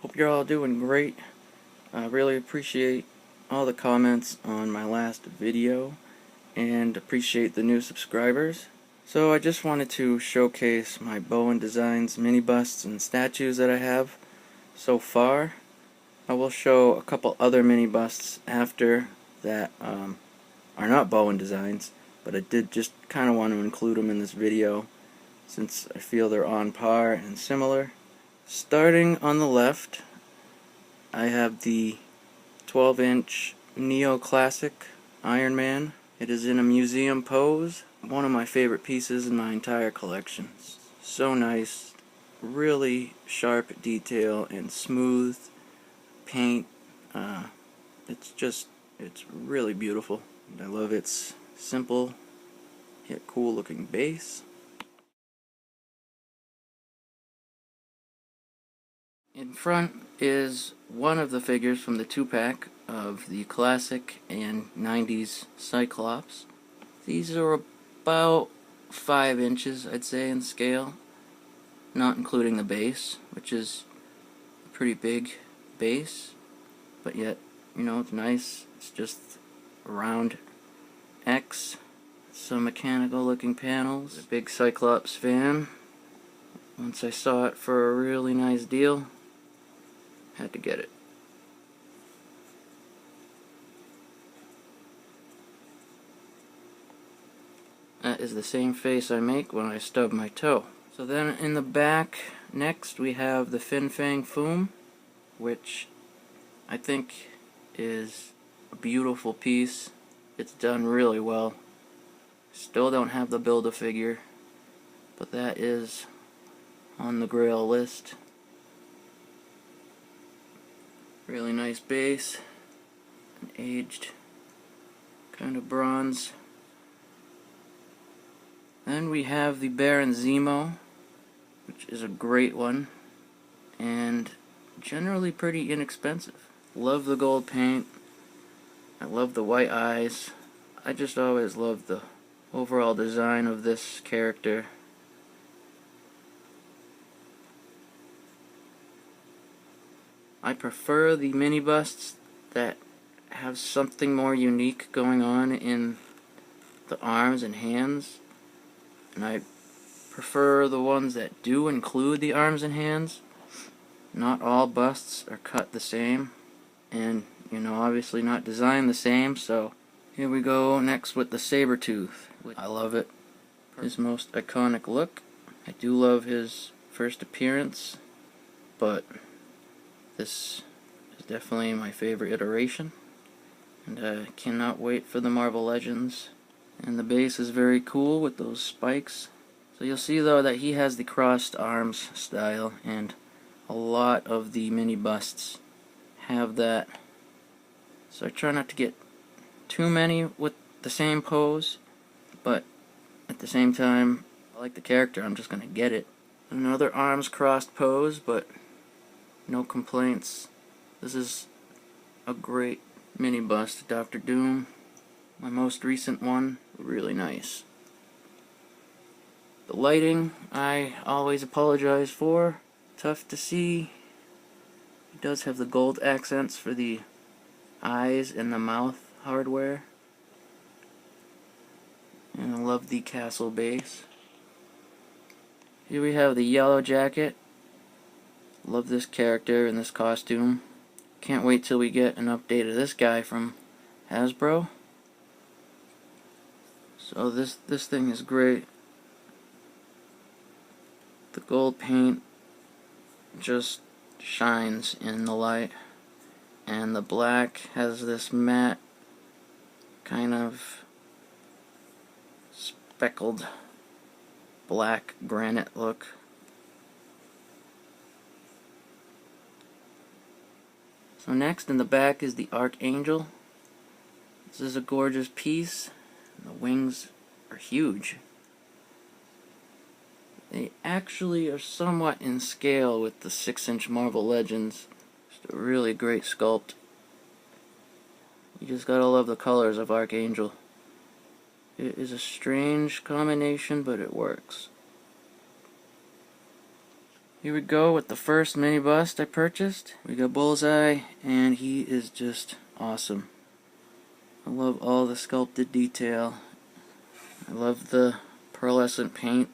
Hope you're all doing great. I really appreciate all the comments on my last video and appreciate the new subscribers. So I just wanted to showcase my Bowen Designs mini busts and statues that I have so far. I will show a couple other mini busts after that are not Bowen Designs, but I did just kind of want to include them in this video since I feel they're on par and similar. Starting on the left, I have the 12-inch neoclassic Iron Man. It is in a museum pose. One of my favorite pieces in my entire collection. So nice, really sharp detail and smooth paint. It's really beautiful. And I love its simple yet cool looking base. In front is one of the figures from the 2-pack of the classic and 90s Cyclops. These are about 5 inches, I'd say, in scale, not including the base, which is a pretty big base, but yet, you know, it's nice. It's just a round X, some mechanical looking panels. A big Cyclops fan. Once I saw it for a really nice deal, had to get it. That is the same face I make when I stub my toe. So then in the back, next we have the Fin Fang Foom, which I think is a beautiful piece. It's done really well. Still don't have the Build-A-Figure, but that is on the Grail list. Really nice base, an aged kind of bronze. Then we have the Baron Zemo, which is a great one and generally pretty inexpensive. Love the gold paint. I love the white eyes. I just always love the overall design of this character. I prefer the mini busts that have something more unique going on in the arms and hands, and I prefer the ones that do include the arms and hands. Not all busts are cut the same, and you know, obviously not designed the same. So here we go next with the Sabretooth. I love it. His most iconic look. I do love his first appearance, but this is definitely my favorite iteration, and I cannot wait for the Marvel Legends. And the base is very cool with those spikes. So you'll see though that he has the crossed arms style, and a lot of the mini busts have that. So I try not to get too many with the same pose, but at the same time, I like the character, I'm just gonna get it. Another arms crossed pose, but no complaints. This is a great mini bust. Dr. Doom, my most recent one, really nice. The lighting, I always apologize for. Tough to see. It does have the gold accents for the eyes and the mouth hardware. And I love the castle base. Here we have the Yellow Jacket. Love this character and this costume. Can't wait till we get an update of this guy from Hasbro. So this thing is great. The gold paint just shines in the light, and the black has this matte kind of speckled black granite look. So next in the back is the Archangel. This is a gorgeous piece. The wings are huge. They actually are somewhat in scale with the 6-inch Marvel Legends. Just a really great sculpt. You just gotta love the colors of Archangel. It is a strange combination, but it works. Here we go with the first mini bust I purchased. We got Bullseye, and he is just awesome. I love all the sculpted detail. I love the pearlescent paint.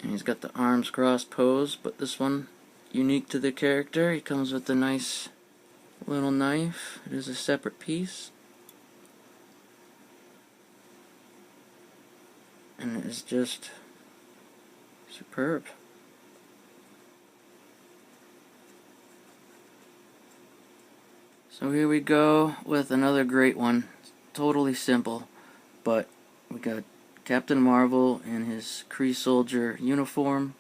And he's got the arms crossed pose, but this one, unique to the character, he comes with a nice little knife. It is a separate piece. And it is just superb. So here we go with another great one. Totally simple, but we got Captain Marvel in his Kree soldier uniform,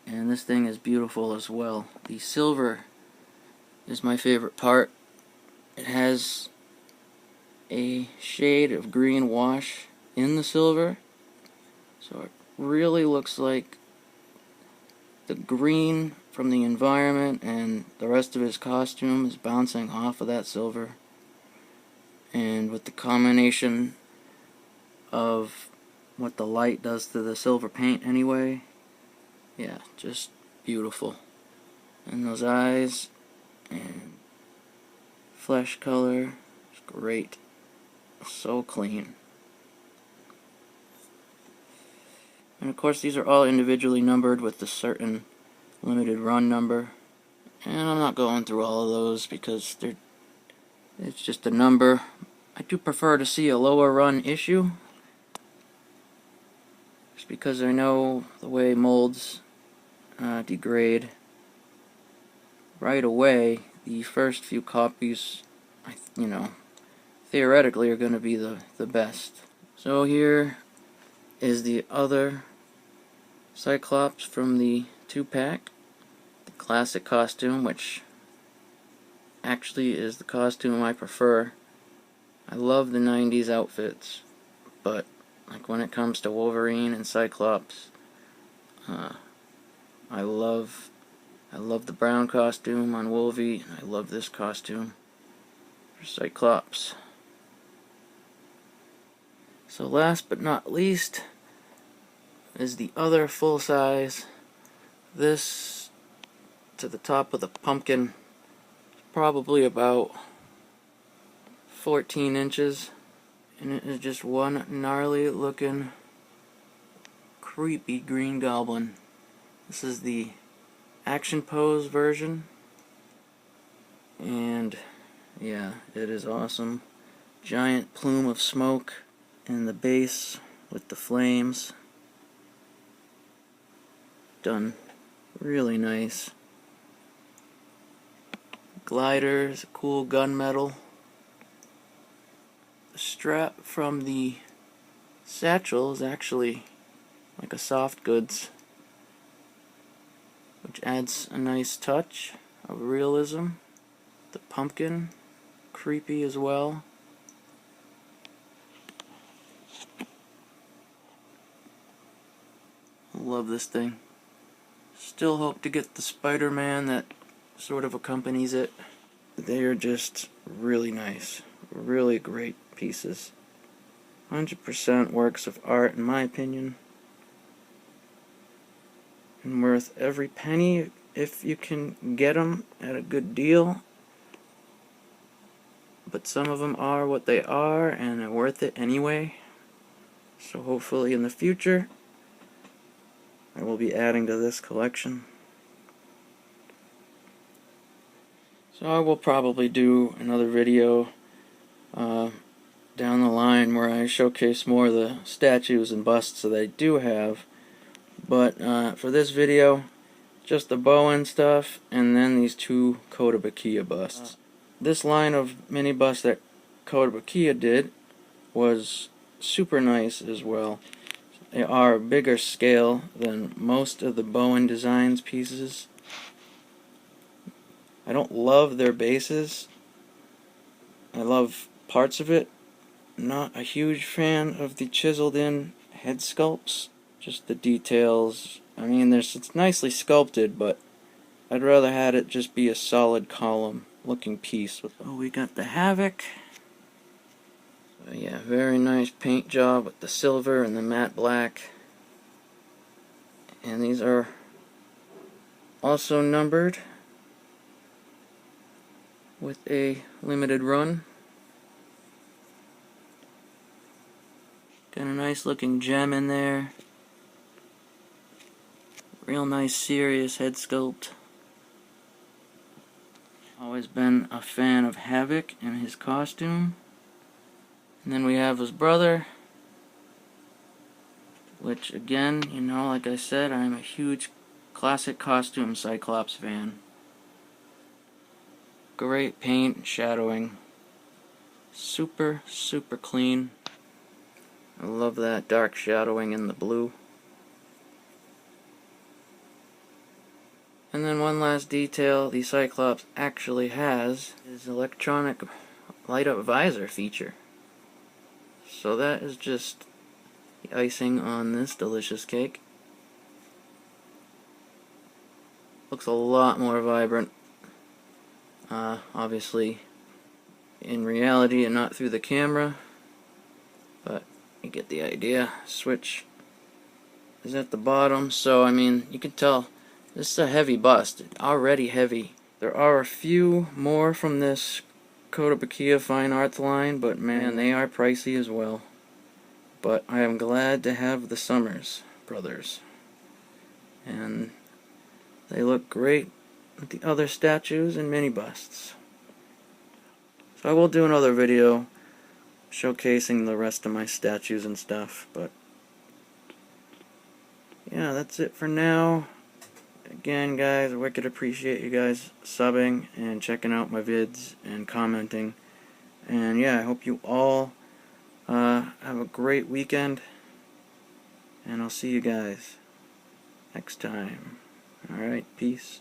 and this thing is beautiful as well. The silver is my favorite part. It has a shade of green wash in the silver, so it really looks like the green from the environment and the rest of his costume is bouncing off of that silver. And with the combination of what the light does to the silver paint anyway, yeah, just beautiful. And those eyes and flesh color, it's great. So clean. And of course these are all individually numbered with a certain limited run number. And I'm not going through all of those because it's just a number. I do prefer to see a lower run issue, just because I know the way molds degrade. Right away, the first few copies, theoretically are going to be the best. So here is the other Cyclops from the 2-pack. The classic costume, which actually is the costume I prefer. I love the 90s outfits, but like when it comes to Wolverine and Cyclops, I love the brown costume on Wolvie, and I love this costume for Cyclops. So last but not least is the other full size. This to the top of the pumpkin, probably about 14 inches, and it is just one gnarly looking creepy green goblin. This is the action pose version, and yeah, it is awesome. Giant plume of smoke in the base with the flames. Done really nice. Glider is a cool gunmetal. The strap from the satchel is actually like a soft goods, which adds a nice touch of realism. The pumpkin, creepy as well. I love this thing. Still hope to get the Spider-Man that sort of accompanies it. They are just really nice. Really great pieces. 100% works of art in my opinion. And worth every penny if you can get them at a good deal. But some of them are what they are, and they're worth it anyway. So hopefully in the future I will be adding to this collection. So I will probably do another video down the line where I showcase more of the statues and busts that I do have. But for this video, just the Bowen stuff, and then these two Kotobukiya busts. This line of mini busts that Kotobukiya did was super nice as well. They are a bigger scale than most of the Bowen Designs pieces. I don't love their bases. I love parts of it. Not a huge fan of the chiseled in head sculpts. Just the details. I mean, it's nicely sculpted, but I'd rather had it just be a solid column looking piece. Oh, we got the Havoc. So yeah, very nice paint job with the silver and the matte black. And these are also numbered with a limited run. Got a nice looking gem in there. Real nice serious head sculpt. Always been a fan of Havoc and his costume. And then we have his brother, which again, you know, like I said, I'm a huge classic costume Cyclops fan. Great paint and shadowing. Super, super clean. I love that dark shadowing in the blue. And then one last detail the Cyclops actually has is electronic light up visor feature. So that is just the icing on this delicious cake. Looks a lot more vibrant. Obviously in reality and not through the camera, but you get the idea. Switch is at the bottom, so I mean you can tell this is a heavy bust, already heavy. There are a few more from this Kotobukiya Fine Arts line, but man, they are pricey as well. But I am glad to have the Summers brothers, and they look great with the other statues and mini busts. So I will do another video showcasing the rest of my statues and stuff, but yeah, that's it for now. Again, guys, I wicked appreciate you guys subbing and checking out my vids and commenting. And yeah, I hope you all have a great weekend, and I'll see you guys next time. Alright, peace.